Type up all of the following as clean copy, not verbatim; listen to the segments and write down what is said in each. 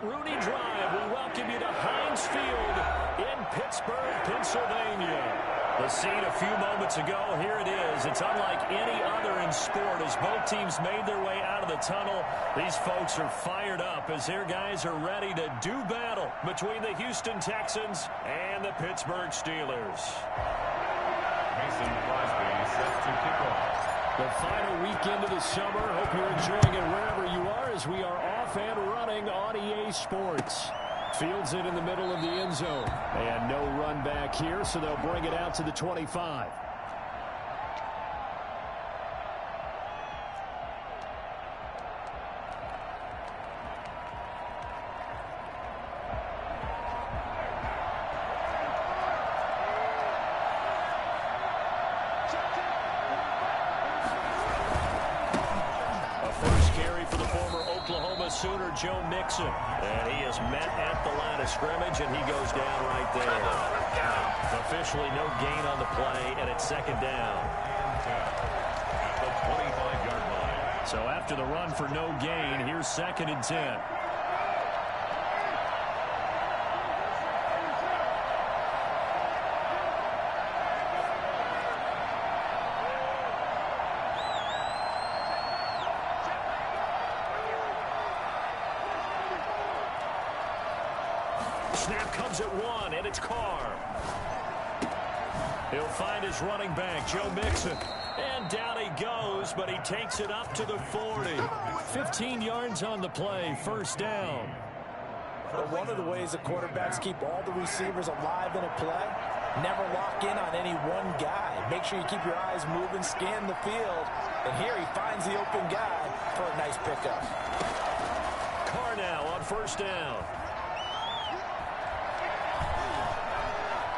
Rooney Drive. We welcome you to Heinz Field in Pittsburgh, Pennsylvania. The scene a few moments ago, here it is. It's unlike any other in sport as both teams made their way out of the tunnel. These folks are fired up as their guys are ready to do battle between the Houston Texans and the Pittsburgh Steelers. Mason Crosby set to kick off. The final weekend of the summer. Hope you're enjoying it wherever you are as we are off and running on EA Sports. Fields it in the middle of the end zone. And no run back here, so they'll bring it out to the 25. Sooner Joe Mixon, and he is met at the line of scrimmage, and he goes down right there. Officially no gain on the play, and it's second down. At the 25-yard line. So after the run for no gain, here's 2nd and 10. Snap comes at 1, and it's Carr. He'll find his running back, Joe Mixon. And down he goes, but he takes it up to the 40. 15 yards on the play, first down. But one of the ways the quarterbacks keep all the receivers alive in a play, never lock in on any one guy. Make sure you keep your eyes moving, scan the field. And here he finds the open guy for a nice pickup. Carr now on first down.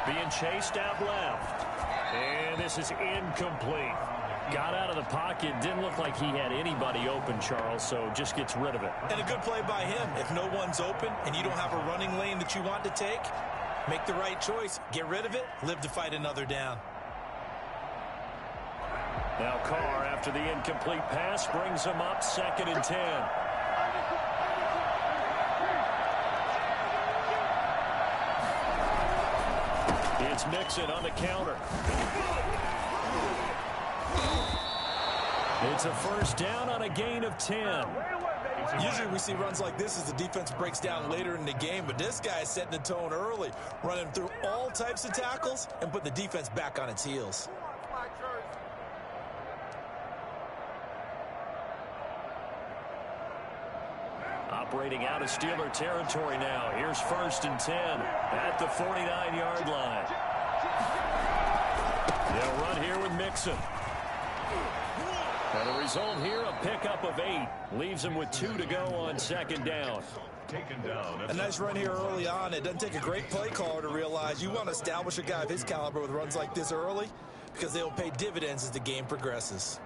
Being chased out left. And this is incomplete. Got out of the pocket. Didn't look like he had anybody open, Charles, so just gets rid of it. And a good play by him. If no one's open and you don't have a running lane that you want to take, make the right choice. Get rid of it. Live to fight another down. Now Carr, after the incomplete pass, brings him up 2nd and 10. It's Mixon on the counter. It's a first down on a gain of 10. Usually we see runs like this as the defense breaks down later in the game, but this guy is setting the tone early, running through all types of tackles and putting the defense back on its heels. Operating out of Steeler territory now. Here's 1st and 10 at the 49-yard line. They'll run here with Mixon. And the result here, a pickup of 8. Leaves him with 2 to go on 2nd down. Taken down. A nice run here early on. It doesn't take a great play caller to realize you want to establish a guy of his caliber with runs like this early because they'll pay dividends as the game progresses.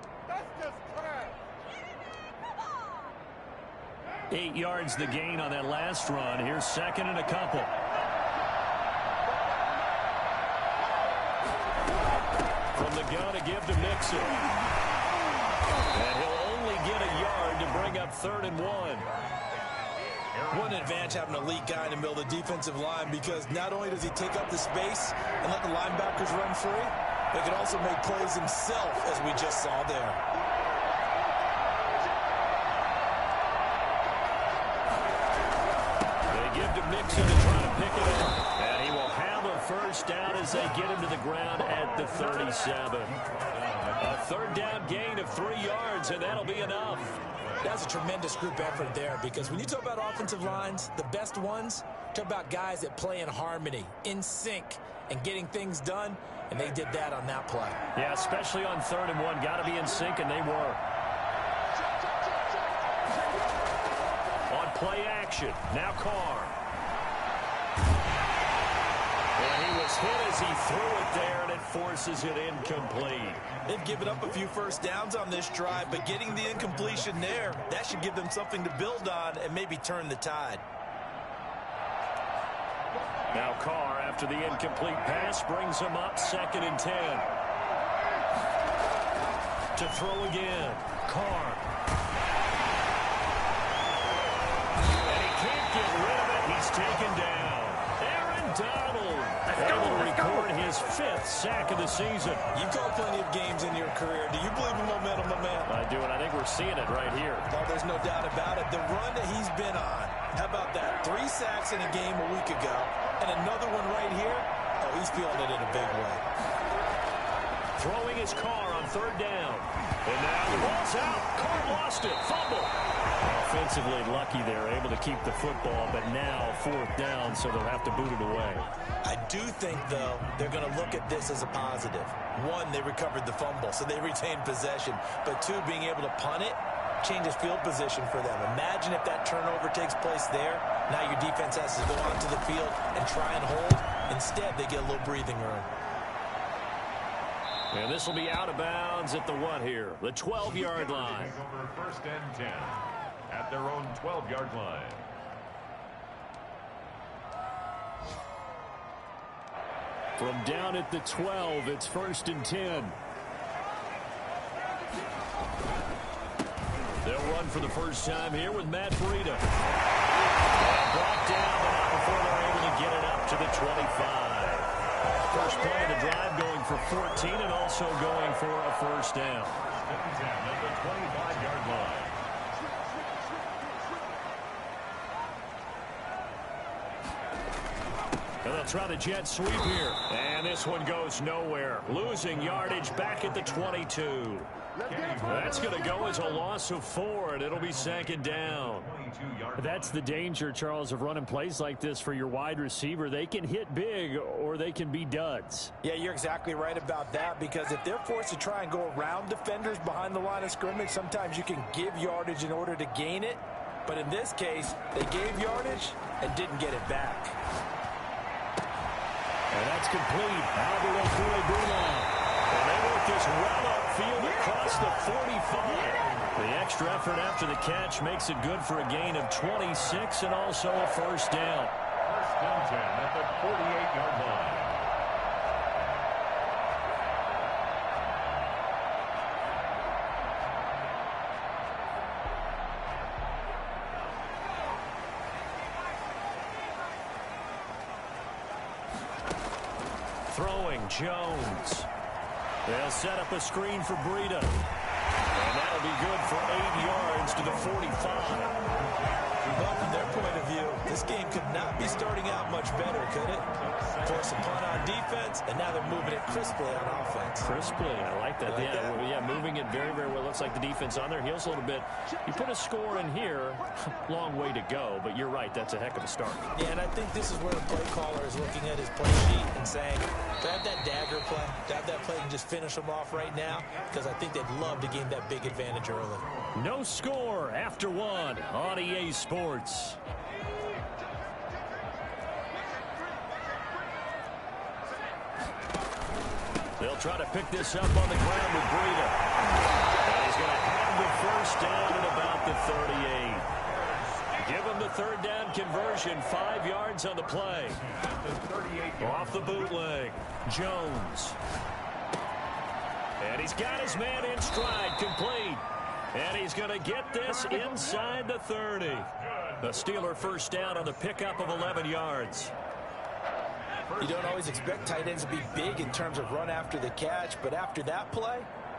8 yards the gain on that last run. Here's 2nd and a couple. From the gun to give to Mixon. And he'll only get a yard to bring up 3rd and 1. What an advantage having an elite guy in the middle of the defensive line because not only does he take up the space and let the linebackers run free, but he can also make plays himself as we just saw there. Mixon to try to pick it up. And he will have a first down as they get him to the ground at the 37. A 3rd down gain of 3 yards, and that'll be enough. That's a tremendous group effort there because when you talk about offensive lines, the best ones, talk about guys that play in harmony, in sync, and getting things done, and they did that on that play. Yeah, especially on 3rd and 1. Got to be in sync, and they were. On play action, now Carr. And he was hit as he threw it there, and it forces it incomplete. They've given up a few first downs on this drive, but getting the incompletion there, that should give them something to build on and maybe turn the tide. Now Carr, after the incomplete pass, brings him up 2nd and 10. To throw again, Carr. And he can't get 5th sack of the season. You've called plenty of games in your career. Do you believe in momentum, my man? I do, and I think we're seeing it right here. Oh, there's no doubt about it. The run that he's been on, how about that? 3 sacks in a game a week ago, and another one right here. Oh, he's feeling it in a big way. Throwing his Carr on 3rd down. And now the ball's out. Carr lost it. Fumble. Offensively lucky they're able to keep the football, but now 4th down, so they'll have to boot it away. I do think, though, they're going to look at this as a positive. 1, they recovered the fumble, so they retained possession. But 2, being able to punt it changes field position for them. Imagine if that turnover takes place there. Now your defense has to go onto the field and try and hold. Instead, they get a little breathing room. And this will be out of bounds at the what here? The 12-yard line. Over 1st and 10 at their own 12-yard line. From down at the 12, it's 1st and 10. They'll run for the first time here with Matt Breida. Brought down, but not before they're able to get it up to the 25. First play of the drive going for 14 and also going for a first down. 1st and 10 at the 25-yard line. And they'll try the jet sweep here. And this one goes nowhere. Losing yardage back at the 22. That's going to go as a loss of 4, and it'll be 2nd down. That's the danger, Charles, of running plays like this for your wide receiver. They can hit big or they can be duds. Yeah, you're exactly right about that, because if they're forced to try and go around defenders behind the line of scrimmage, sometimes you can give yardage in order to gain it. But in this case, they gave yardage and didn't get it back. And that's complete. Albert Okwuegbunam. And they work this well upfield across the 45. The extra effort after the catch makes it good for a gain of 26 and also a first down. 1st and 10 at the 48-yard line. Throwing Jones. They'll set up a screen for Breida. And that'll be good for 8 yards to the 45. Well, from their point of view, this game could not be starting out much better, could it? Force a punt on defense, and now they're moving it crisply on offense. Crisply, I like that. Yeah, moving it very, very well. Looks like the defense on their heels a little bit. You put a score in here, long way to go, but you're right, that's a heck of a start. Yeah, and I think this is where the play caller is looking at his play sheet and saying, do I have that dagger play? Do I have that play and just finish them off right now? Because I think they'd love to gain that big advantage early. No score after 1 on EA Sports. They'll try to pick this up on the ground with Breida. And he's going to have the first down at about the 38. Give him the 3rd down conversion, 5 yards on the play. Off the bootleg, Jones. And he's got his man in stride, complete. And he's going to get this inside the 30. The Steeler first down on the pickup of 11 yards. You don't always expect tight ends to be big in terms of run after the catch, but after that play,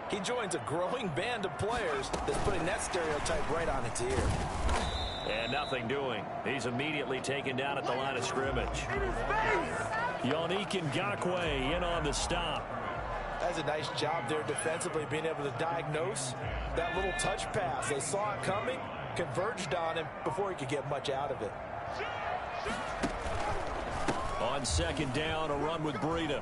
he joins a growing band of players that's putting that stereotype right on its ear. And nothing doing. He's immediately taken down at the line of scrimmage. Yannick Ngakoue in on the stop. That's a nice job there defensively, being able to diagnose that little touch pass. They saw it coming, converged on him before he could get much out of it. On 2nd down, a run with Breida.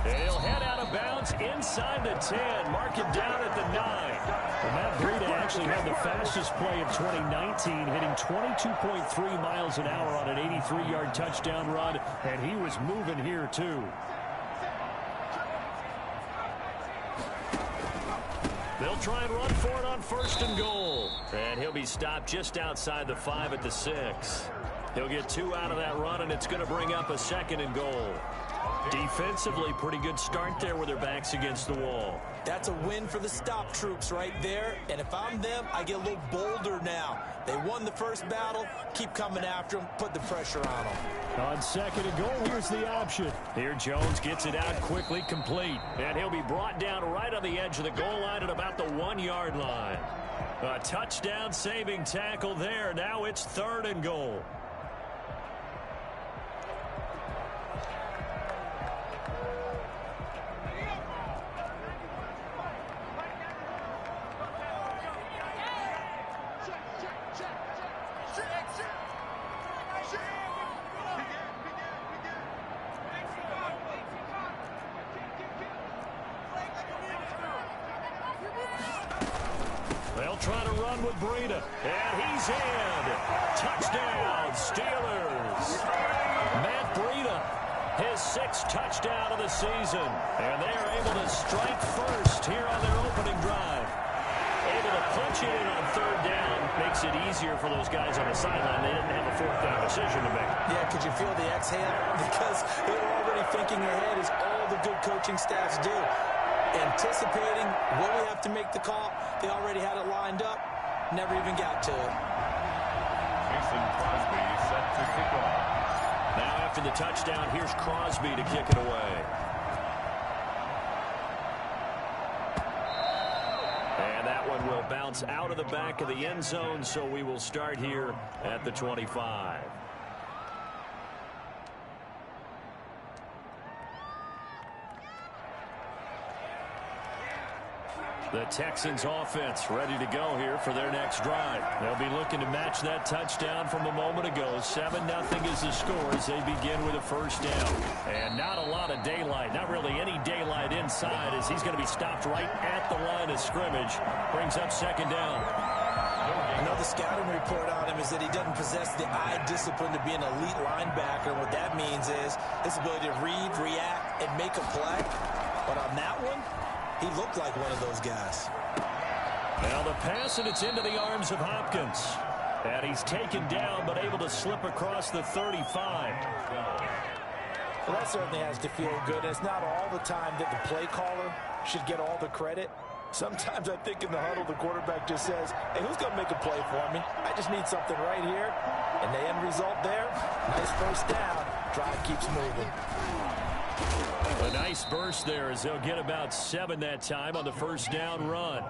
And he'll head out of bounds inside the 10. Mark him down at the 9. Well, Matt Breida actually had the fastest play of 2019, hitting 22.3 miles an hour on an 83-yard touchdown run, and he was moving here too. They'll try and run for it on 1st and goal. And he'll be stopped just outside the 5 at the 6. He'll get 2 out of that run, and it's going to bring up a 2nd and goal. Defensively, pretty good start there with their backs against the wall. That's a win for the stop troops right there. And if I'm them, I get a little bolder now. They won the first battle. Keep coming after them. Put the pressure on them. On second and goal, here's the option. Here Jones gets it out quickly, complete. And he'll be brought down right on the edge of the goal line at about the 1-yard line. A touchdown saving tackle there. Now it's 3rd and goal. They'll try to run with Breida. And he's in. Touchdown, Steelers. Matt Breida, his 6th touchdown of the season. And they are able to strike first here on their opening drive. Able to punch it in on 3rd down. Makes it easier for those guys on the sideline. They didn't have a 4th down decision to make. Yeah, could you feel the exhale? Because they were already thinking ahead, as all the good coaching staffs do. Anticipating, will we have to make the call? They already had it lined up. Never even got to it. Mason Crosby set to kick off. Now after the touchdown, here's Crosby to kick it away. And that one will bounce out of the back of the end zone, so we will start here at the 25. The Texans offense ready to go here for their next drive. They'll be looking to match that touchdown from a moment ago. 7-0 is the score as they begin with a 1st down. And not a lot of daylight, not really any daylight inside, as he's going to be stopped right at the line of scrimmage. Brings up 2nd down. Another scouting report on him is that he doesn't possess the eye discipline to be an elite linebacker. What that means is his ability to read, react, and make a play. But on that one, he looked like one of those guys. Now the pass, and it's into the arms of Hopkins. And he's taken down, but able to slip across the 35. Well, that certainly has to feel good. It's not all the time that the play caller should get all the credit. Sometimes I think in the huddle, the quarterback just says, hey, who's going to make a play for me? I just need something right here. And the end result there, nice 1st down. Drive keeps moving. A nice burst there as they'll get about 7 that time on the 1st down run.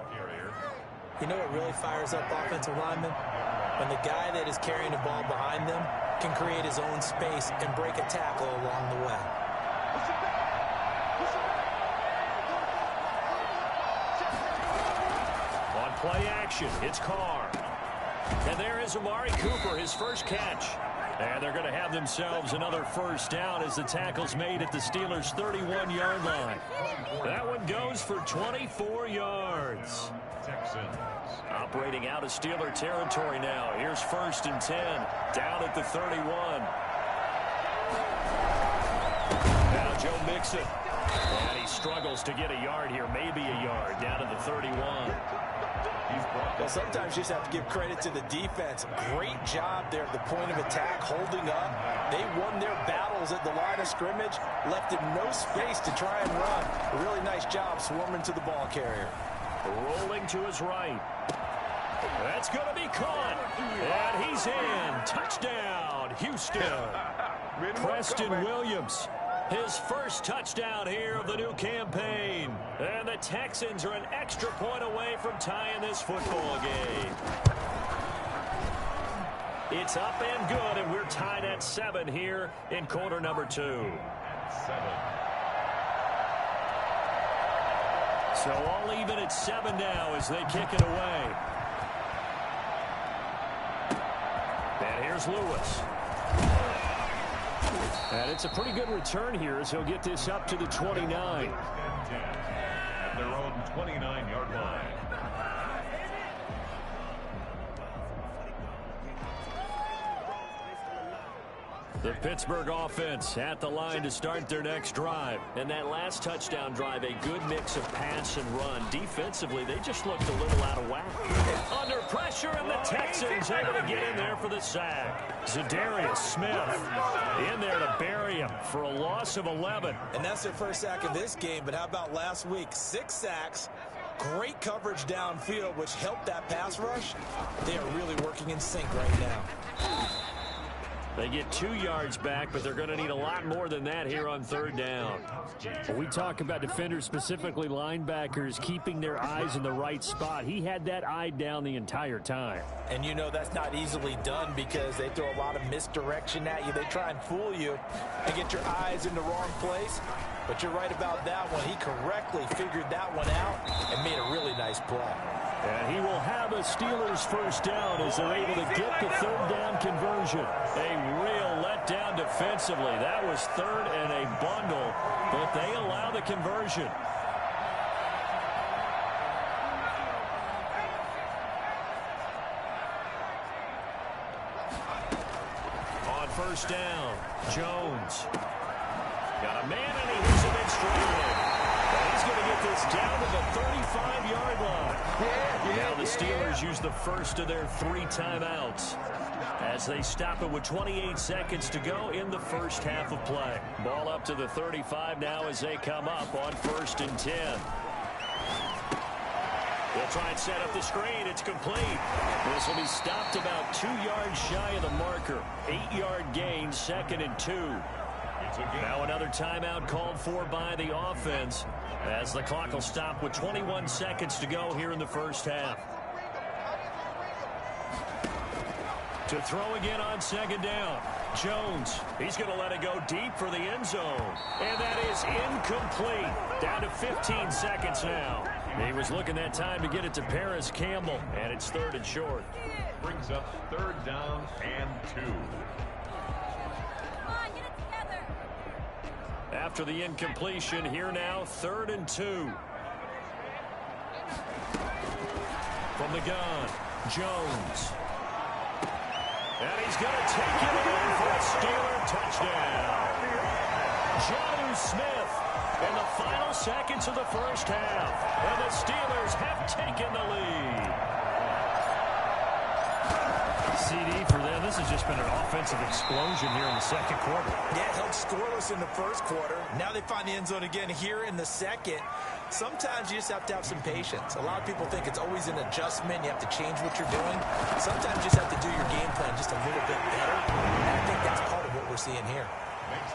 You know what really fires up offensive linemen? When the guy that is carrying the ball behind them can create his own space and break a tackle along the way. On play action, it's Carr. And there is Amari Cooper, his first catch. And they're going to have themselves another 1st down as the tackle's made at the Steelers' 31-yard line. That one goes for 24 yards. Texans. Operating out of Steeler territory now. Here's 1st and 10. Down at the 31. Now Joe Mixon. And he struggles to get a yard here. Maybe a yard. Down at the 31. Well, sometimes you just have to give credit to the defense. Great job there at the point of attack, holding up. They won their battles at the line of scrimmage, left him no space to try and run. A really nice job swarming to the ball carrier. Rolling to his right. That's going to be caught. And he's in. Touchdown, Houston. Preston Williams. His first touchdown here of the new campaign. And the Texans are an extra point away from tying this football game. It's up and good, and we're tied at 7 here in quarter number 2. 7. So all even at 7 now as they kick it away. And here's Lewis. And it's a pretty good return here as he'll get this up to the 29. At their own 29-yard line. The Pittsburgh offense at the line to start their next drive. And that last touchdown drive, a good mix of pass and run. Defensively, they just looked a little out of whack. Under pressure, and the Texans able to get in there for the sack. Zadarius Smith in there to bury him for a loss of 11. And that's their first sack of this game, but how about last week? 6 sacks, great coverage downfield, which helped that pass rush. They are really working in sync right now. They get 2 yards back, but they're going to need a lot more than that here on third down. When we talk about defenders, specifically linebackers, keeping their eyes in the right spot. He had that eye down the entire time. And you know that's not easily done because they throw a lot of misdirection at you. They try and fool you and get your eyes in the wrong place. But you're right about that one. He correctly figured that one out and made a really nice play. And he will have a Steelers first down as they're able to get the third down conversion. A real letdown defensively. That was third and a bundle, but they allow the conversion. On first down, Jones. Got a man, and he hits him in straight in. He's going to get this down to the 35-yard line. Now the Steelers use the first of their 3 timeouts as they stop it with 28 seconds to go in the first half of play. Ball up to the 35 now as they come up on 1st and 10. They'll try and set up the screen. It's complete. This will be stopped about 2 yards shy of the marker. 8-yard gain, 2nd and 2. Now another timeout called for by the offense as the clock will stop with 21 seconds to go here in the first half. To throw again on 2nd down. Jones, he's going to let it go deep for the end zone. And that is incomplete. Down to 15 seconds now. He was looking that time to get it to Paris Campbell, and it's 3rd and short. Brings up 3rd down and 2. After the incompletion, here now, 3rd and 2. From the gun, Jones. And he's going to take it in for a Steeler touchdown. Jonnu Smith in the final seconds of the first half. And the Steelers have taken the lead. CD for them. This has just been an offensive explosion here in the 2nd quarter. Yeah, held scoreless in the 1st quarter. Now they find the end zone again here in the 2nd. Sometimes you just have to have some patience. A lot of people think it's always an adjustment. You have to change what you're doing. Sometimes you just have to do your game plan just a little bit better. And I think that's part of what we're seeing here.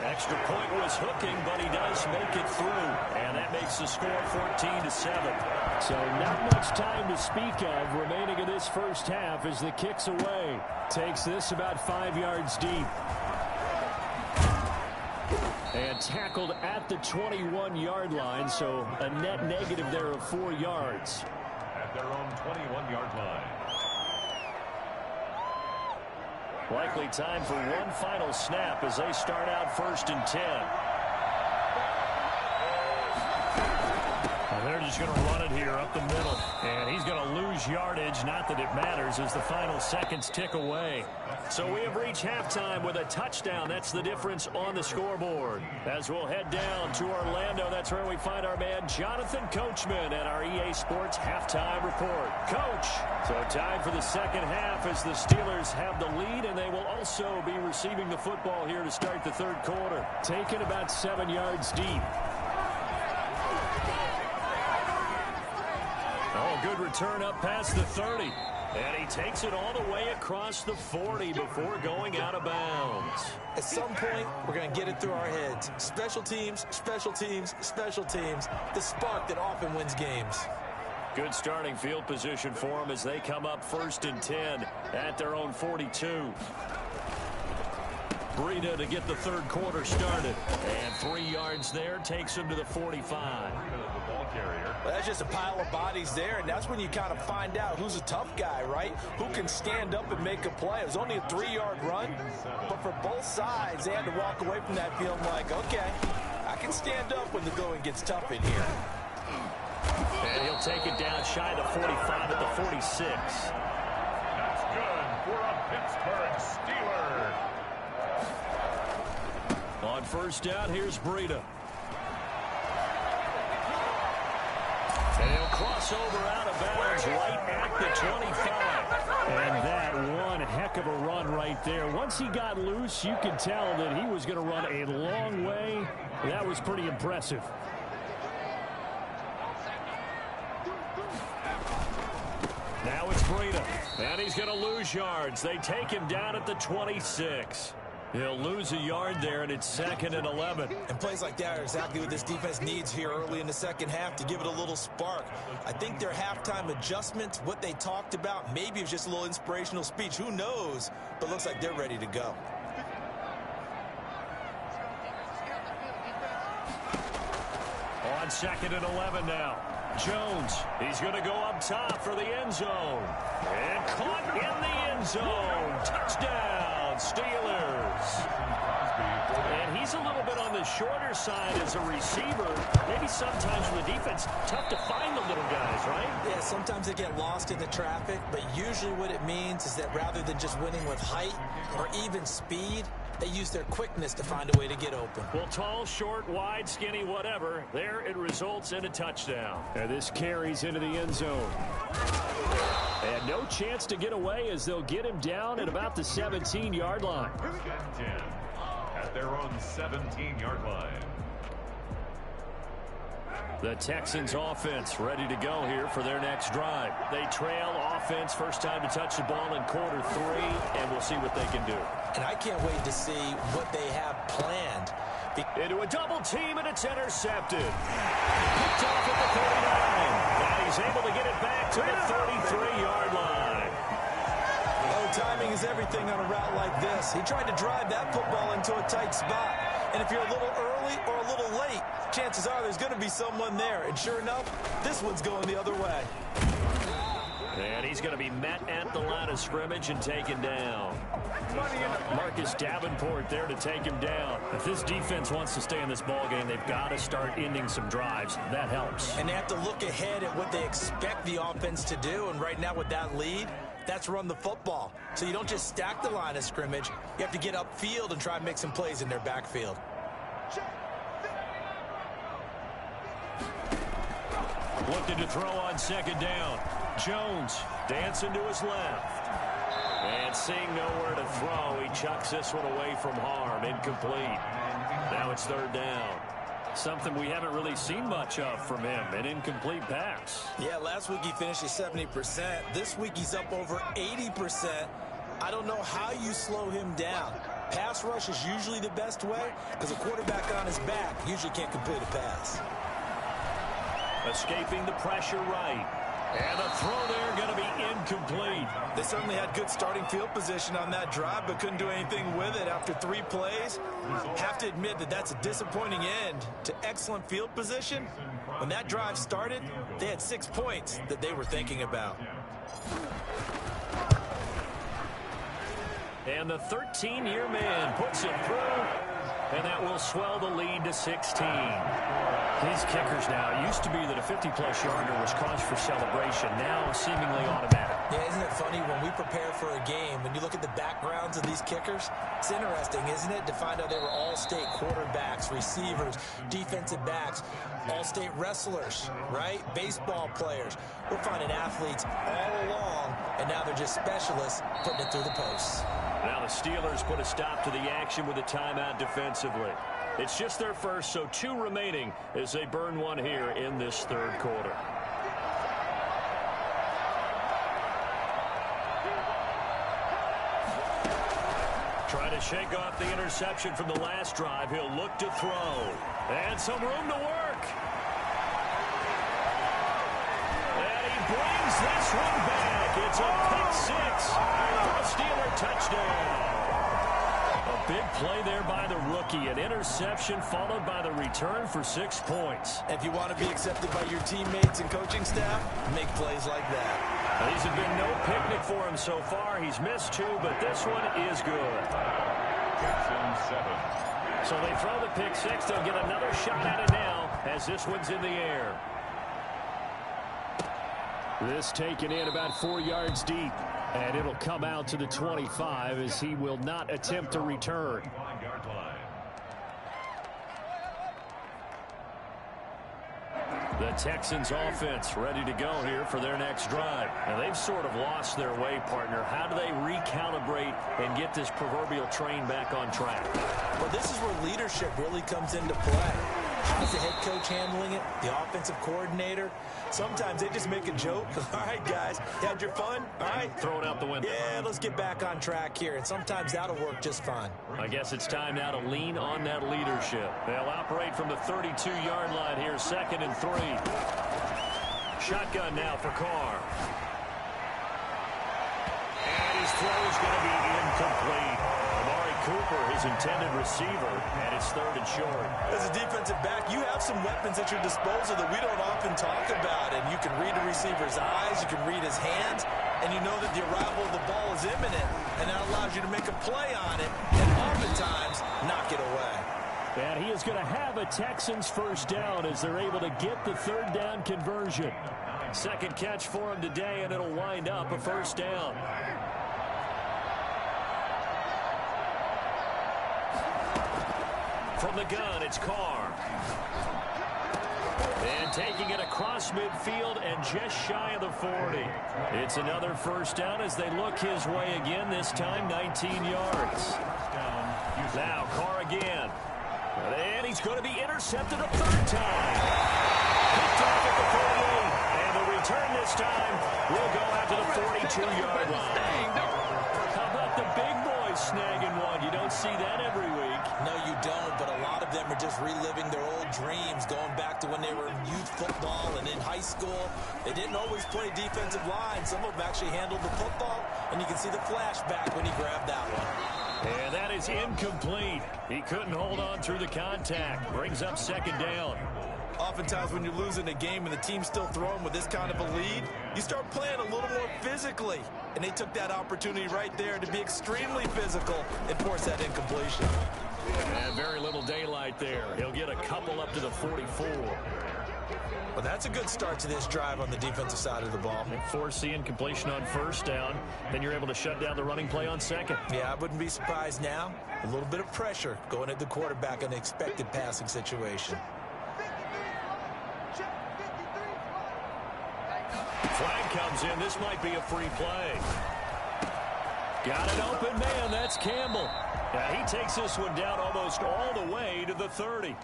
Extra point was hooking, but he does make it through. And that makes the score 14-7. So not much time to speak of remaining in this first half as the kick's away. Takes this about 5 yards deep. And tackled at the 21-yard line, so a net negative there of 4 yards. At their own 21-yard line. Likely time for one final snap as they start out 1st and 10. Well, they're just going to run it here up the middle. And he's going to lose yardage. Not that it matters as the final seconds tick away. So we have reached halftime with a touchdown. That's the difference on the scoreboard. As we'll head down to Orlando, that's where we find our man Jonathan Coachman at our EA Sports Halftime Report. Coach, so time for the 2nd half as the Steelers have the lead, and they will also be receiving the football here to start the 3rd quarter. Taken about 7 yards deep. Oh, good return up past the 30. And he takes it all the way across the 40 before going out of bounds. At some point, we're going to get it through our heads. Special teams, special teams, special teams. The spark that often wins games. Good starting field position for them as they come up 1st and 10 at their own 42. Breida to get the 3rd quarter started. And 3 yards there takes him to the 45. Well, that's just a pile of bodies there, and that's when you kind of find out who's a tough guy, right? Who can stand up and make a play. It was only a 3-yard run, but for both sides, they had to walk away from that feeling like, okay, I can stand up when the going gets tough in here. And he'll take it down shy of the 45 at the 46. That's good for a Pittsburgh Steeler. first down. Here's Breida. And he'll cross over out of bounds right at the 25. And that one heck of a run right there. Once he got loose, you could tell that he was going to run a long way. That was pretty impressive. Now it's Breida. And he's going to lose yards. They take him down at the 26. He'll lose a yard there, and it's 2nd and 11. And plays like that are exactly what this defense needs here early in the second half to give it a little spark. I think their halftime adjustments, what they talked about, maybe it was just a little inspirational speech. Who knows? But looks like they're ready to go. On 2nd and 11 now. Jones, he's going to go up top for the end zone. And caught in the end zone. Touchdown, Steelers. And he's a little bit on the shorter side as a receiver. Maybe sometimes for the defense, tough to find the little guys, right? Yeah, sometimes they get lost in the traffic, but usually what it means is that rather than just winning with height or even speed, they use their quickness to find a way to get open. Well, tall, short, wide, skinny, whatever. There it results in a touchdown. And this carries into the end zone. And no chance to get away as they'll get him down at about the 17-yard line. 10 at their own 17-yard line. The Texans offense ready to go here for their next drive. They trail offense, first time to touch the ball in quarter 3, and we'll see what they can do. And I can't wait to see what they have planned. Into a double team, and it's intercepted. Picked off at the 39. And he's able to get it back to the 33-yard line. Oh, timing is everything on a route like this. He tried to drive that football into a tight spot. And if you're a little early or a little late, chances are there's going to be someone there. And sure enough, this one's going the other way. And he's going to be met at the line of scrimmage and taken down. Marcus Davenport there to take him down. If this defense wants to stay in this ballgame, they've got to start ending some drives. That helps. And they have to look ahead at what they expect the offense to do. And right now with that lead, that's run the football. So you don't just stack the line of scrimmage. You have to get upfield and try and make some plays in their backfield. Looking to throw on second down. Jones dancing to his left. And seeing nowhere to throw, he chucks this one away from harm. Incomplete. Now it's third down. Something we haven't really seen much of from him, an incomplete pass. Yeah, last week he finished at 70%. This week he's up over 80%. I don't know how you slow him down. Pass rush is usually the best way because a quarterback on his back usually can't complete a pass. Escaping the pressure right. And the throw there going to be incomplete. They certainly had good starting field position on that drive, but couldn't do anything with it after 3 plays. Have to admit that that's a disappointing end to excellent field position. When that drive started, they had 6 points that they were thinking about. And the 13-year man puts it through, and that will swell the lead to 16. These kickers now, it used to be that a 50-plus yarder was cause for celebration, now seemingly automatic. Yeah, isn't it funny when we prepare for a game, when you look at the backgrounds of these kickers, it's interesting, isn't it, to find out they were all-state quarterbacks, receivers, defensive backs, all-state wrestlers, right? Baseball players. We're finding athletes all along, and now they're just specialists putting it through the posts. Now the Steelers put a stop to the action with a timeout defensively. It's just their first, so 2 remaining as they burn one here in this third quarter. Trying to shake off the interception from the last drive. He'll look to throw. And some room to work. And he brings this one back. It's a pick 6 for a Steeler touchdown. A big play there by the rookie. An interception followed by the return for 6 points. If you want to be accepted by your teammates and coaching staff, make plays like that. These have been no picnic for him so far. He's missed 2, but this one is good. So they throw the pick 6. They'll get another shot at it now as this one's in the air. This taken in about 4 yards deep. And it'll come out to the 25 as he will not attempt to return. Texans offense ready to go here for their next drive. Now, they've sort of lost their way, partner. How do they recalibrate and get this proverbial train back on track? Well, this is where leadership really comes into play. How's the head coach handling it? The offensive coordinator? Sometimes they just make a joke. All right, guys, you had your fun? All right. Throw it out the window. Yeah, let's get back on track here. And sometimes that'll work just fine. I guess it's time now to lean on that leadership. They'll operate from the 32-yard line here, 2nd and 3. Shotgun now for Carr. And his throw is going to be incomplete. Cooper, his intended receiver, and it's 3rd and short. As a defensive back, you have some weapons at your disposal that we don't often talk about, and you can read a receiver's eyes, you can read his hands, and you know that the arrival of the ball is imminent, and that allows you to make a play on it, and oftentimes knock it away. And he is going to have a Texans first down as they're able to get the 3rd down conversion. Second catch for him today, and it'll wind up a first down. From the gun, it's Carr. And taking it across midfield and just shy of the 40. It's another first down as they look his way again, this time 19 yards. Now Carr again. And he's going to be intercepted a 3rd time. Picked off at the 48. And the return this time will go out to the 42-yard line. How about the big boys snagging one? You don't see that every week. No, you don't, but a lot of them are just reliving their old dreams, going back to when they were in youth football and in high school. They didn't always play defensive line. Some of them actually handled the football, and you can see the flashback when he grabbed that one. And that is incomplete. He couldn't hold on through the contact. Brings up 2nd down. Oftentimes when you're losing a game and the team's still throwing with this kind of a lead, you start playing a little more physically. And they took that opportunity right there to be extremely physical and force that incompletion. And very little daylight there. He'll get a couple up to the 44. Well, that's a good start to this drive on the defensive side of the ball. Force the incompletion on 1st down. Then you're able to shut down the running play on 2nd. Yeah, I wouldn't be surprised now. A little bit of pressure going at the quarterback in an expected passing situation. Flag comes in. This might be a free play. Got an open man. That's Campbell. Now he takes this one down almost all the way to the 30.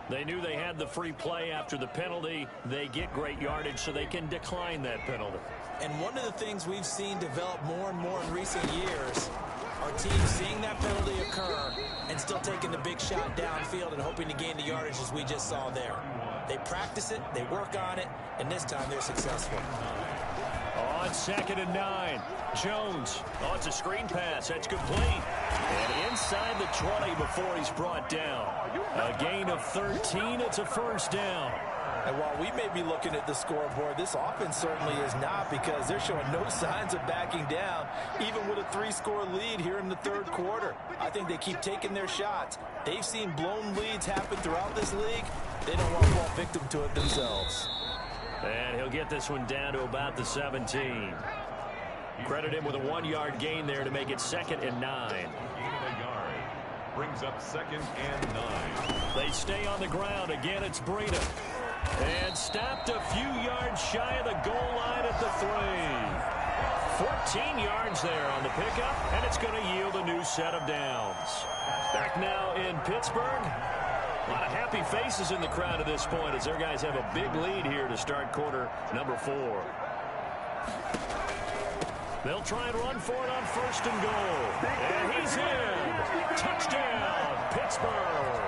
They knew they had the free play after the penalty. They get great yardage so they can decline that penalty. And one of the things we've seen develop more and more in recent years are teams seeing that penalty occur and still taking the big shot downfield and hoping to gain the yardage as we just saw there. They practice it, they work on it, and this time they're successful. On 2nd and 9, Jones. Oh, it's a screen pass. That's complete. And inside the 20 before he's brought down. A gain of 13. It's a first down. And while we may be looking at the scoreboard, this offense certainly is not, because they're showing no signs of backing down, even with a 3-score lead here in the 3rd quarter. I think they keep taking their shots. They've seen blown leads happen throughout this league. They don't want to fall victim to it themselves. And he'll get this one down to about the 17. Credit him with a 1-yard gain there to make it 2nd and 9. Brings up 2nd and 9. They stay on the ground. Again, it's Breida. And stopped a few yards shy of the goal line at the 3. 14 yards there on the pickup, and it's going to yield a new set of downs. Back now in Pittsburgh. A lot of happy faces in the crowd at this point as their guys have a big lead here to start quarter number 4. They'll try and run for it on 1st and goal. And he's in. Touchdown, Pittsburgh.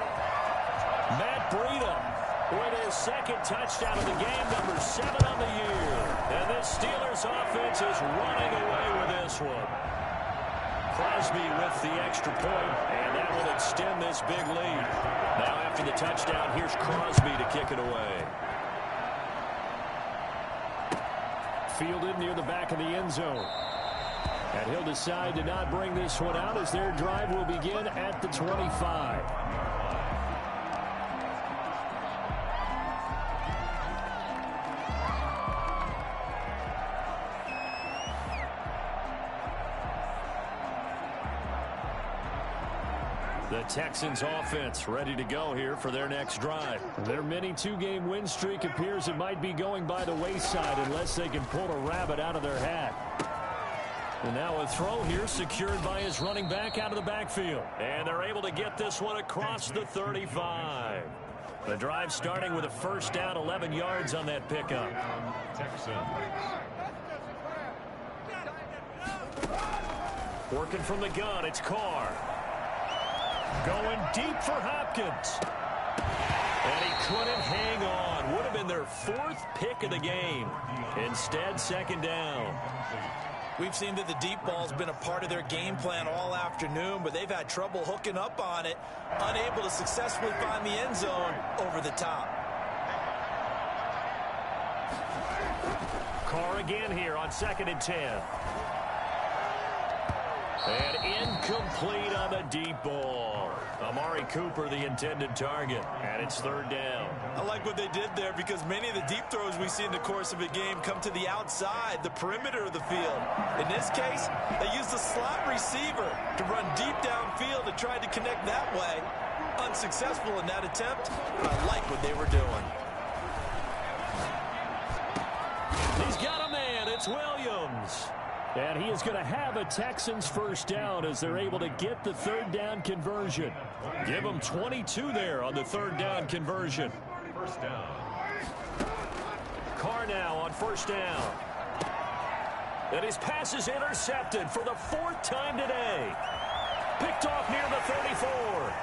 Matt Breida with his 2nd touchdown of the game, number 7 on the year. And this Steelers offense is running away with this one. Crosby with the extra point, and that will extend this big lead. Now after the touchdown, here's Crosby to kick it away. Fielded near the back of the end zone. And he'll decide to not bring this one out as their drive will begin at the 25. The Texans offense ready to go here for their next drive. Their mini two-game win streak appears it might be going by the wayside unless they can pull a rabbit out of their hat. And now a throw here secured by his running back out of the backfield. And they're able to get this one across the 35. The drive starting with a first down, 11 yards on that pickup. Texans. Working from the gun, it's Carr. Going deep for Hopkins. And he couldn't hang on. Would have been their 4th pick of the game. Instead, second down. We've seen that the deep ball's been a part of their game plan all afternoon, but they've had trouble hooking up on it, unable to successfully find the end zone over the top. Carr again here on 2nd and 10. And incomplete on the deep ball. Amari Cooper, the intended target, and it's 3rd down. I like what they did there because many of the deep throws we see in the course of a game come to the outside, the perimeter of the field. In this case, they used the slot receiver to run deep downfield and tried to connect that way. Unsuccessful in that attempt, but I like what they were doing. He's got a man. It's Williams. And he is going to have a Texans first down as they're able to get the 3rd down conversion. Give him 22 there on the 3rd down conversion. First down. Carr now on 1st down. And his pass is intercepted for the 4th time today. Picked off near the 34.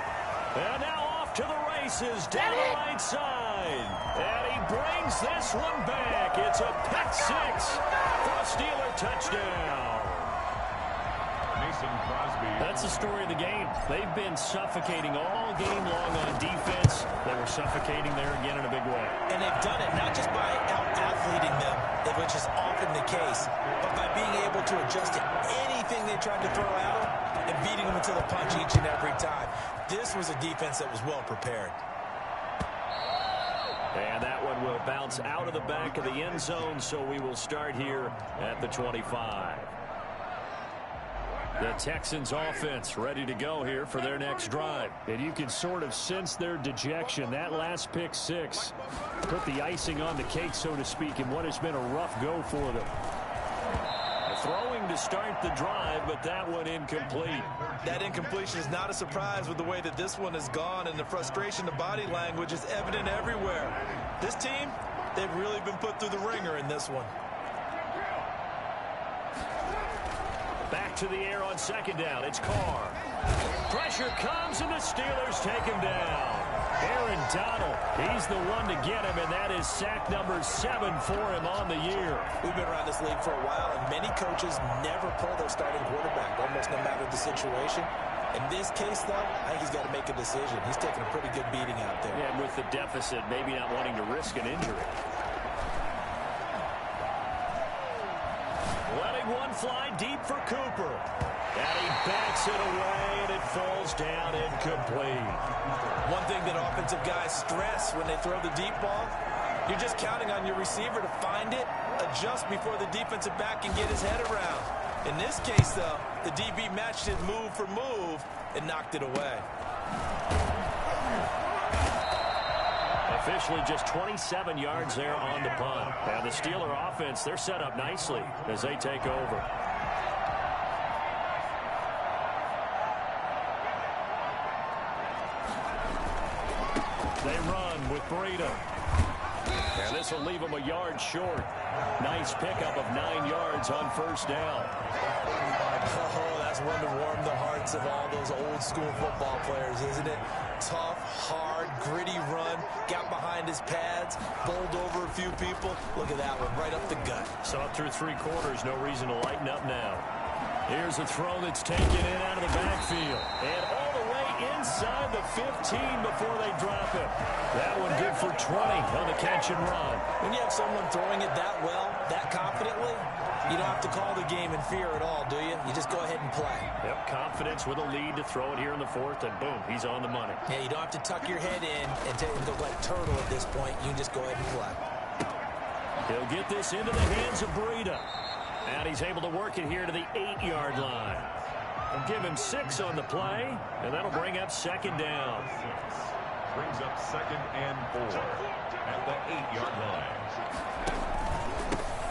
And now off to the races down the right side. And he brings this one back. It's a pick 6 for a Steeler touchdown. That's the story of the game. They've been suffocating all game long on defense. They were suffocating there again in a big way. And they've done it not just by out-athleting them, which is often the case, but by being able to adjust to anything they tried to throw at them and beating them to the punch each and every time. This was a defense that was well prepared. And that one will bounce out of the back of the end zone, so we will start here at the 25. The Texans offense ready to go here for their next drive. And you can sort of sense their dejection. That last pick 6 put the icing on the cake, so to speak, in what has been a rough go for them. Throwing to start the drive, but that one incomplete. That incompletion is not a surprise with the way that this one has gone, and the frustration of body language is evident everywhere. This team, they've really been put through the ringer in this one. Back to the air on 2nd down. It's Carr. Pressure comes, and the Steelers take him down. Aaron Donald, he's the one to get him, and that is sack number 7 for him on the year. We've been around this league for a while, and many coaches never pull their starting quarterback, almost no matter the situation. In this case, though, I think he's got to make a decision. He's taking a pretty good beating out there. Yeah, with the deficit, maybe not wanting to risk an injury. Letting one fly deep for Cooper. And he backs it away, and it falls down incomplete. One thing that offensive guys stress when they throw the deep ball, you're just counting on your receiver to find it, adjust before the defensive back can get his head around. In this case, though, the DB matched it move for move and knocked it away. Officially just 27 yards there on the punt. Now the Steeler offense, they're set up nicely as they take over. They run with Breida. And this will leave them a yard short. Nice pickup of 9 yards on 1st down. Oh, that's one to warm the hearts of all those old school football players, isn't it? Tough, hard, gritty run. Got behind his pads, bowled over a few people. Look at that one, right up the gut. So up through 3 quarters, no reason to lighten up now. Here's a throw that's taken in out of the backfield. And all the way inside the 15 before they drop it. That one good for 20 on the catch and run. When you have someone throwing it that well, that confidently, you don't have to call the game in fear at all, do you? You just go ahead and play. Yep, confidence with a lead to throw it here in the 4th, and boom, he's on the money. Yeah, you don't have to tuck your head in and go like turtle at this point. You can just go ahead and play. He'll get this into the hands of Breida. And he's able to work it here to the 8-yard line. They'll give him 6 on the play, and that'll bring up second down. 6. Brings up 2nd and 4 at the 8-yard line.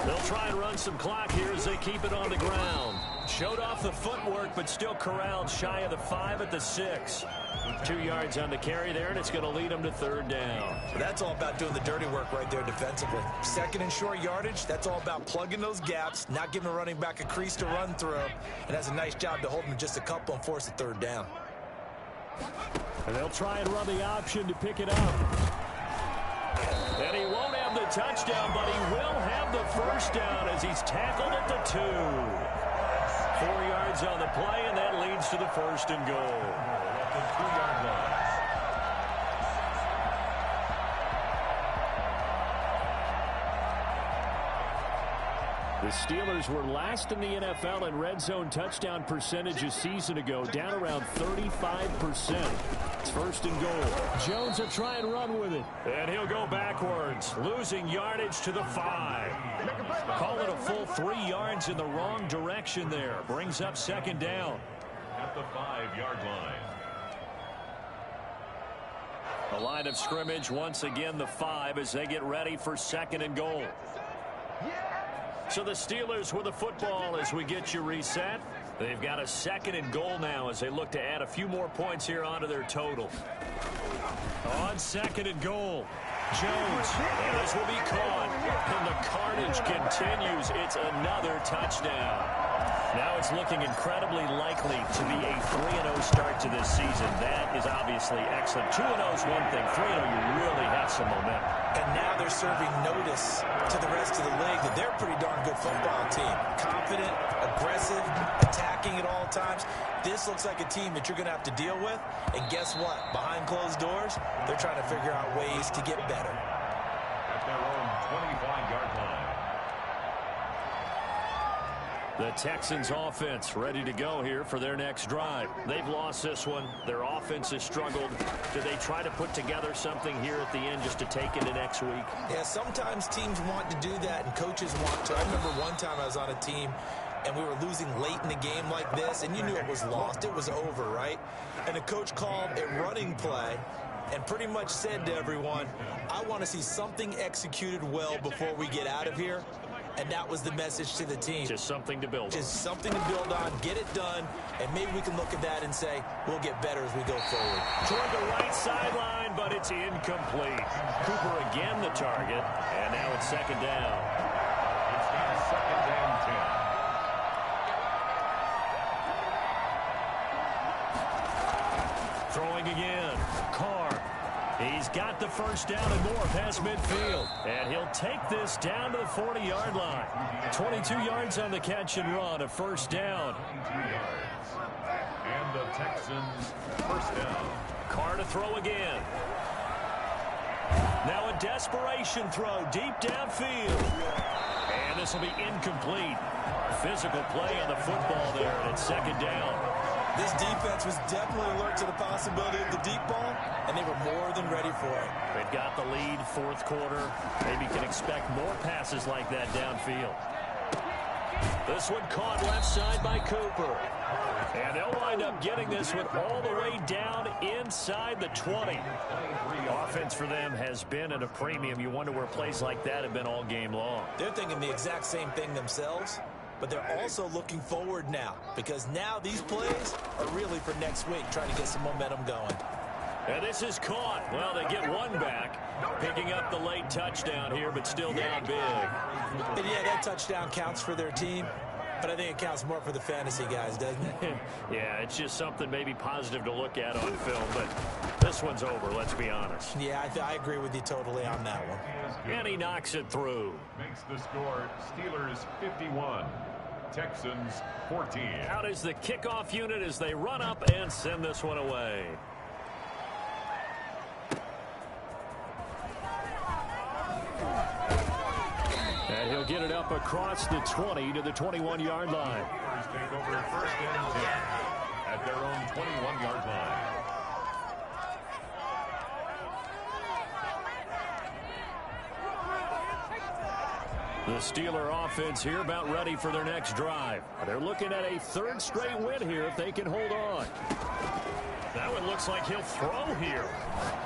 They'll try and run some clock here as they keep it on the ground. Showed off the footwork, but still corralled shy of the 5 at the 6. 2 yards on the carry there, and it's going to lead them to 3rd down. That's all about doing the dirty work right there defensively. 2nd and short yardage, that's all about plugging those gaps, not giving a running back a crease to run through, and that's a nice job to hold them just a couple and force a 3rd down. And they'll try and run the option to pick it up. And he won't have the touchdown, but he will have the 1st down as he's tackled at the 2. 4 yards on the play, and that leads to the 1st and goal. At the 2-yard line. The Steelers were last in the NFL in red zone touchdown percentage a season ago, down around 35%. It's 1st and goal. Jones will try and run with it. And he'll go backwards, losing yardage to the 5. Call it a full 3 yards in the wrong direction there. Brings up 2nd down. At the 5-yard line. The line of scrimmage, once again, the 5 as they get ready for 2nd and goal. So the Steelers with the football as we get you reset. They've got a 2nd and goal now as they look to add a few more points here onto their total. On 2nd and goal, Jones. And this will be caught. And the carnage continues. It's another touchdown. Now it's looking incredibly likely to be a 3-0 start to this season. That is obviously excellent. 2-0 is one thing. 3-0, you really have some momentum. And now they're serving notice to the rest of the league that they're a pretty darn good football team. Confident, aggressive, attacking at all times. This looks like a team that you're going to have to deal with. And guess what? Behind closed doors, they're trying to figure out ways to get better. At their own 25-yard line. The Texans offense ready to go here for their next drive. They've lost this one. Their offense has struggled. Do they try to put together something here at the end just to take into next week? Yeah, sometimes teams want to do that and coaches want to. I remember one time I was on a team and we were losing late in the game like this, and you knew it was lost. It was over, right? And the coach called a running play and pretty much said to everyone, I want to see something executed well before we get out of here. And that was the message to the team. Just something to build on. Just something to build on, get it done, and maybe we can look at that and say, we'll get better as we go forward. Toward the right sideline, but it's incomplete. Cooper again the target, and now it's 2nd down. It's now 2nd and 10. Throwing again. Carr. He's got the 1st down and more past midfield. And he'll take this down to the 40-yard line. 22 yards on the catch and run, a 1st down. 22 yards. And the Texans 1st down. Carr to throw again. Now a desperation throw deep downfield. And this will be incomplete. Physical play on the football there, and it's 2nd down. This defense was definitely alert to the possibility of the deep ball, and they were more than ready for it. They've got the lead, 4th quarter. Maybe can expect more passes like that downfield. This one caught left side by Cooper. And they'll wind up getting this one all the way down inside the 20. Offense for them has been at a premium. You wonder where plays like that have been all game long. They're thinking the exact same thing themselves, but they're also looking forward now, because now these plays are really for next week, trying to get some momentum going. And this is caught. Well, they get one back, picking up the late touchdown here, but still down big. And yeah, that touchdown counts for their team, but I think it counts more for the fantasy guys, doesn't it? Yeah, it's just something maybe positive to look at on film, but this one's over, let's be honest. Yeah, I agree with you totally on that one. And he knocks it through. Makes the score Steelers 51, Texans 14. Out is the kickoff unit as they run up and send this one away. And he'll get it up across the 20 to the 21-yard line. Take over 1st and 10 at their own 21-yard line. The Steeler offense here about ready for their next drive. They're looking at a third straight win here if they can hold on. That one looks like he'll throw here.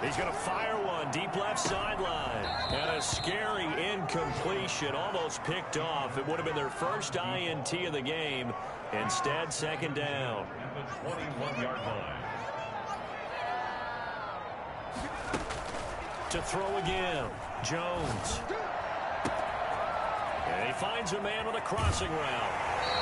He's going to fire one deep left sideline. And a scary incompletion, almost picked off. It would have been their first INT of the game. Instead, second down. At the 21-yard line. To throw again, Jones. And he finds a man on the crossing route.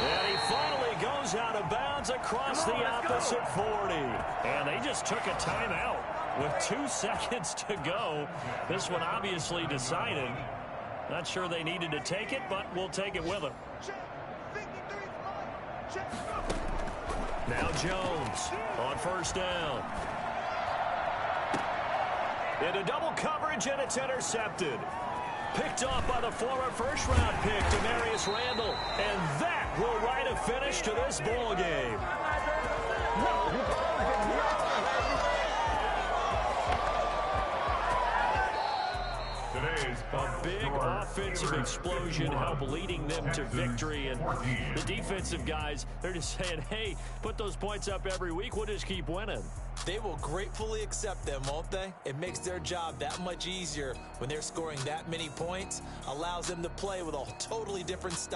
And he finally goes out of bounds across the opposite 40. And they just took a timeout with 2 seconds to go. This one obviously decided. Not sure they needed to take it, but we'll take it with them. Now Jones on first down. Into double coverage, and it's intercepted. Picked off by the former first-round pick, Demarius Randall. And that will write a finish to this ball game. A big offensive explosion helped leading them to victory. And the defensive guys, they're just saying, hey, put those points up every week. We'll just keep winning. They will gratefully accept them, won't they? It makes their job that much easier when they're scoring that many points. Allows them to play with a totally different style.